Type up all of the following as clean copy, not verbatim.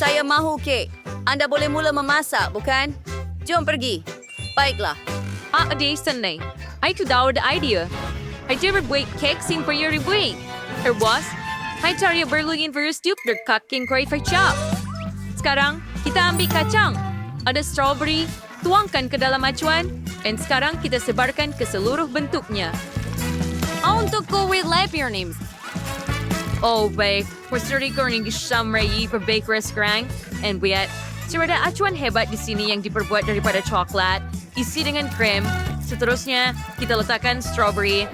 Saya mahu kek. Anda boleh mula memasak, bukan? Jom pergi. Baiklah. Decent. Itu daw the idea. Hay buat cake sin buat. Terwas, hay cari berlugin for stoop der kaking kray for chop. Sekarang, kita ambil kacang. Ada strawberry, tuangkan ke dalam acuan, dan sekarang kita sebarkan ke seluruh bentuknya. Untuk ko with your names. Oh, baik. Pastry korning samrai per baker sekarang. And buat, serada acuan hebat di sini yang diperbuat daripada coklat, isi dengan krem. Seterusnya, kita letakkan strawberry.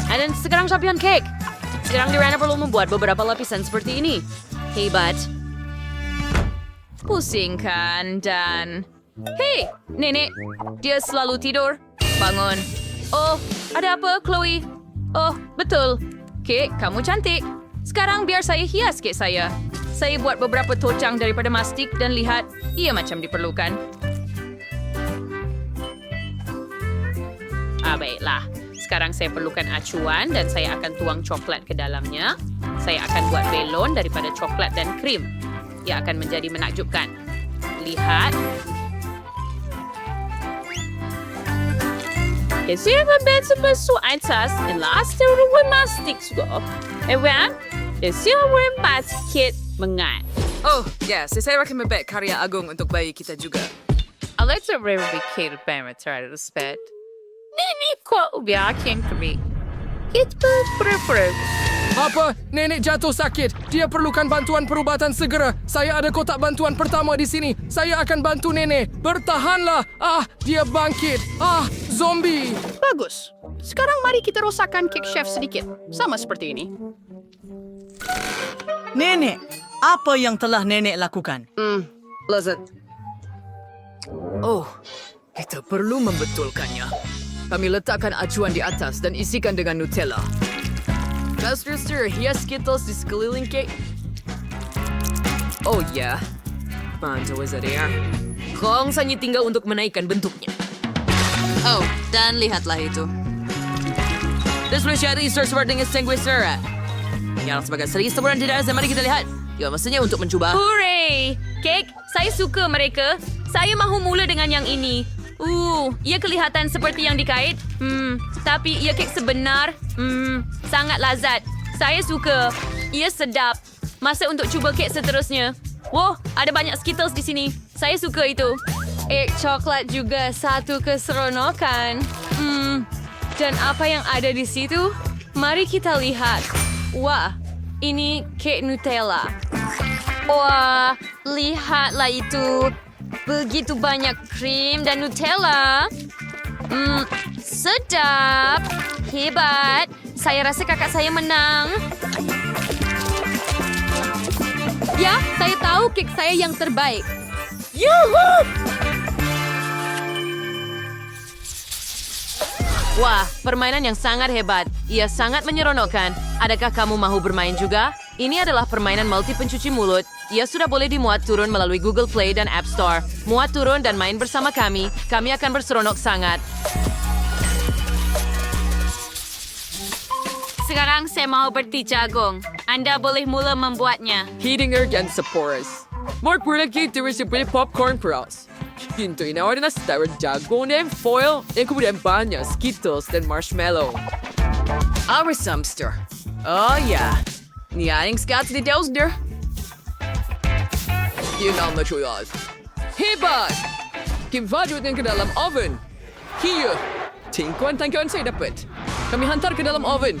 Dan sekarang champion cake. Sekarang Dirana perlu membuat beberapa lapisan seperti ini. Hebat. Pusingkan dan... Hei, nenek. Dia selalu tidur. Bangun. Oh, ada apa, Chloe? Oh, betul. Kek, kamu cantik. Sekarang biar saya hias kek saya. Saya buat beberapa tocang daripada mastik dan lihat, ia macam diperlukan. Baiklah. Sekarang saya perlukan acuan dan saya akan tuang coklat ke dalamnya. Saya akan buat belon daripada coklat dan krim. Ia akan menjadi menakjubkan. Lihat. Saya membaca atas dan last ruang mastik juga. Saya basket mengat. Oh, ya, saya akan membuat karya agung untuk bayi kita juga. Alexa Revicate Parameter Respect. Nenek kau biarkan kami. Kita berperang. Apa? Nenek jatuh sakit. Dia perlukan bantuan perubatan segera. Saya ada kotak bantuan pertama di sini. Saya akan bantu nenek. Bertahanlah. Dia bangkit. Zombie. Bagus. Sekarang mari kita rosakkan cake chef sedikit. Sama seperti ini. Nenek, apa yang telah nenek lakukan? Lezat. Oh, kita perlu membetulkannya. Kami letakkan acuan di atas dan isikan dengan Nutella. Master, hias Skittles di sekeliling cake. Oh ya, mantul ya. Kong hanya tinggal untuk menaikkan bentuknya. Oh, dan lihatlah itu. Desperate sesuatu dengan sanguisur. Yang sebagai seri sebulan tidak ada, mari kita lihat. Ya, maksudnya untuk mencoba. Hooray! Cake, saya suka mereka. Saya mahu mula dengan yang ini. Ia kelihatan seperti yang dikait. Tapi ia kek sebenar. Sangat lazat. Saya suka. Ia sedap. Masa untuk cuba kek seterusnya. Wow, ada banyak Skittles di sini. Saya suka itu. Coklat juga satu keseronokan. Dan apa yang ada di situ? Mari kita lihat. Wah, ini kek Nutella. Wah, lihatlah itu. Begitu banyak krim dan Nutella. Sedap. Hebat. Saya rasa kakak saya menang. Ya, saya tahu kek saya yang terbaik. Yuhuu! Wah, permainan yang sangat hebat. Ia sangat menyeronokkan. Adakah kamu mahu bermain juga? Ini adalah permainan multi pencuci mulut. Ia sudah boleh dimuat turun melalui Google Play dan App Store. Muat turun dan main bersama kami. Kami akan berseronok sangat. Sekarang saya mau berti jagung. Anda boleh mula membuatnya. Hidinger dan Sepphoris. Mark Bernanke terus seperti popcorn peras. Pintu inawar na star jagung dan foil dan kemudian banyak Skittles dan marshmallow. Our Sumster. Oh ya. Nianing skats di Delsner. Yun ang natural. Hebat! Kimvadyo din ke dalam oven. Here. Tangkuan saya dapat. Kami hantar ke dalam oven.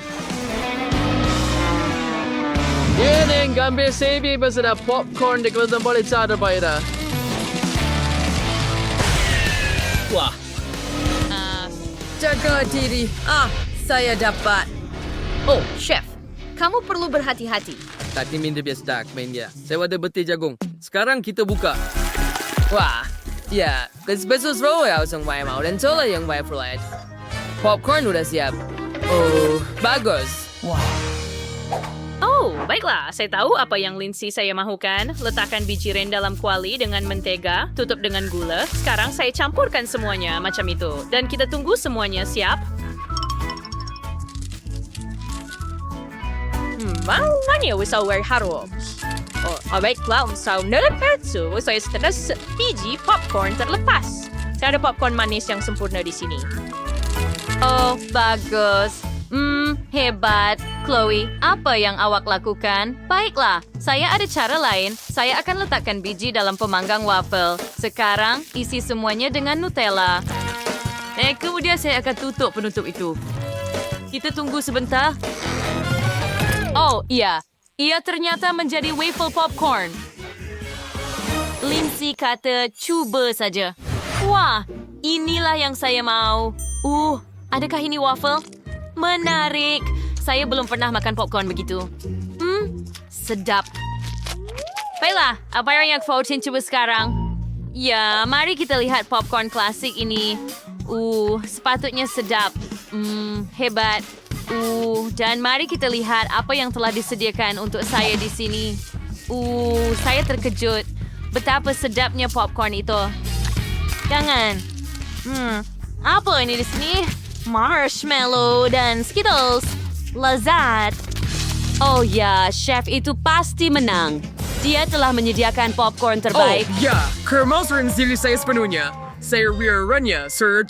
Yan ang gambe sebi basta na popcorn di kawal boleh cara bayar. Wah. Jaga diri. Saya dapat. Oh, chef. Kamu perlu berhati-hati. Tadi minta biasa main dia. Saya ada beti jagung. Sekarang kita buka. Wah. Ya, besok roll ya usang wayang mau dan cola yang wayang flight. Popcorn udah siap. Oh, bagus. Oh, baiklah. Saya tahu apa yang Lindsay saya mahukan. Letakkan biji ren dalam kuali dengan mentega, tutup dengan gula. Sekarang saya campurkan semuanya macam itu. Dan kita tunggu semuanya siap. Mana wisau harum. Baiklah, saya setelah biji popcorn terlepas. Saya ada popcorn manis yang sempurna di sini. Oh, bagus. Hebat. Chloe, apa yang awak lakukan? Baiklah, saya ada cara lain. Saya akan letakkan biji dalam pemanggang waffle. Sekarang, isi semuanya dengan Nutella. Kemudian saya akan tutup penutup itu. Kita tunggu sebentar. Oh, iya. Ia ternyata menjadi waffle popcorn. Lindsay kata, cuba saja. Wah, inilah yang saya mau. Adakah ini waffle? Menarik. Saya belum pernah makan popcorn begitu. Sedap. Baiklah, apa yang voting coba sekarang? Ya, mari kita lihat popcorn klasik ini. Sepatutnya sedap. Hebat. Dan mari kita lihat apa yang telah disediakan untuk saya di sini. Saya terkejut. Betapa sedapnya popcorn itu. Jangan. Apa ini di sini? Marshmallow dan Skittles. Lezat. Oh ya, chef itu pasti menang. Dia telah menyediakan popcorn terbaik. Oh, ya. Kemasan saya sepenuhnya. Saya rearrannya 100%.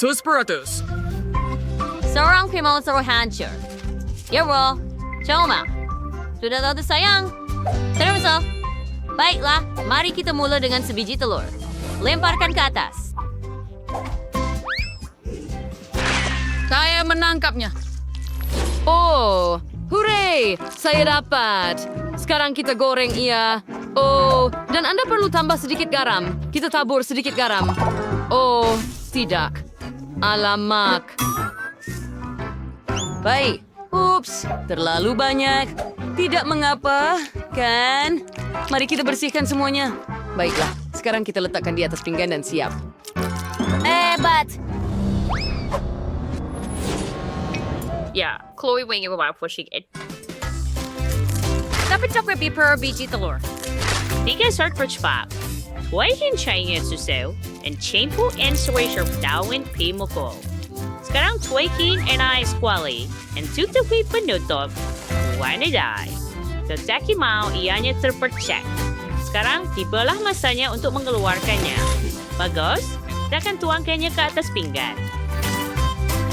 Seorang pemotong hancur. Ya, bro. Cuma. Sudah tahu sayang. Terus. Baiklah, mari kita mula dengan sebiji telur. Lemparkan ke atas. Saya menangkapnya. Oh, hooray! Saya dapat. Sekarang kita goreng ia. Oh, dan Anda perlu tambah sedikit garam. Kita tabur sedikit garam. Oh, tidak. Alamak. Baik. Ups, terlalu banyak. Tidak mengapa, kan? Mari kita bersihkan semuanya. Baiklah, sekarang kita letakkan di atas pinggan dan siap. Hebat. Ya, Chloe ingin membawa sedikit. Dapat coklat per biji telur. 3 sort percepat. Huwagin siya susaw and champu and soy daun pimoko. Sekarang tuwakin and ice quali and tutupi penutup. Wanidai. Tataki mau ianya terpercek. Sekarang tibalah masanya untuk mengeluarkannya. Bagus, kita akan tuangkannya ke atas pinggan.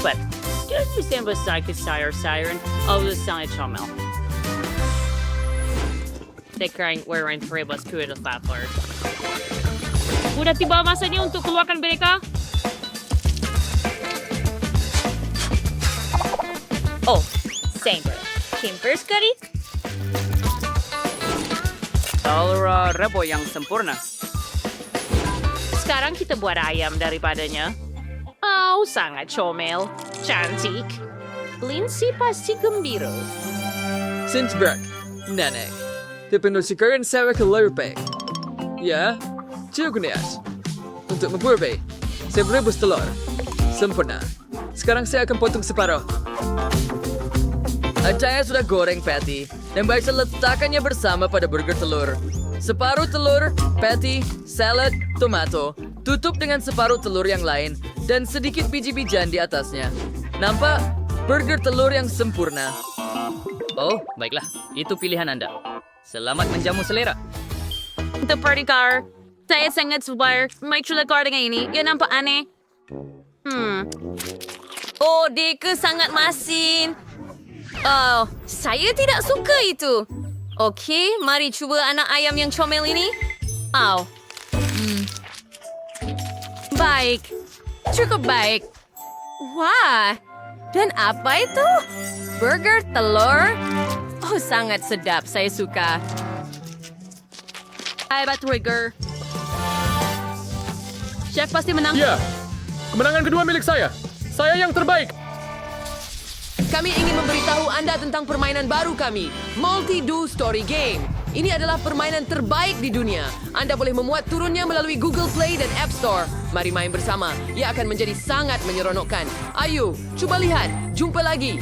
But, just resemble sakit siren of the sunny chomel. Sekarang wearing Trebas Kuda Fatler. Udah tiba masanya untuk keluarkan mereka? Oh, Sanger. Kimber sekali? Telur rebo yang sempurna. Sekarang kita buat ayam daripadanya. Oh, sangat comel. Cantik. Lindsay pasti gembira. Since Nenek. Dipendusikan saya ke lerpe. Ya, Cugunias. Untuk memburbay, saya berebus telur. Sempurna. Sekarang saya akan potong separuh. Saya sudah goreng patty dan baik saya letakkannya bersama pada burger telur. Separuh telur, patty, salad, tomato, tutup dengan separuh telur yang lain dan sedikit biji-bijian di atasnya. Nampak? Burger telur yang sempurna. Oh, baiklah. Itu pilihan Anda. Selamat menjamu selera. Untuk party car, saya sangat suka may car dengan ini. Ia nampak aneh. Oh, Deka sangat masin. Oh, saya tidak suka itu. Okey, mari cuba anak ayam yang comel ini. Baik. Cukup baik. Wah, dan apa itu? Burger telur? Oh, sangat sedap. Saya suka. Hebat, Rigger. Chef pasti menang. Ya, kemenangan kedua milik saya. Saya yang terbaik. Kami ingin memberitahu Anda tentang permainan baru kami, Multi-Do Story Game. Ini adalah permainan terbaik di dunia. Anda boleh memuat turunnya melalui Google Play dan App Store. Mari main bersama. Ia akan menjadi sangat menyeronokkan. Ayo, cuba lihat. Jumpa lagi.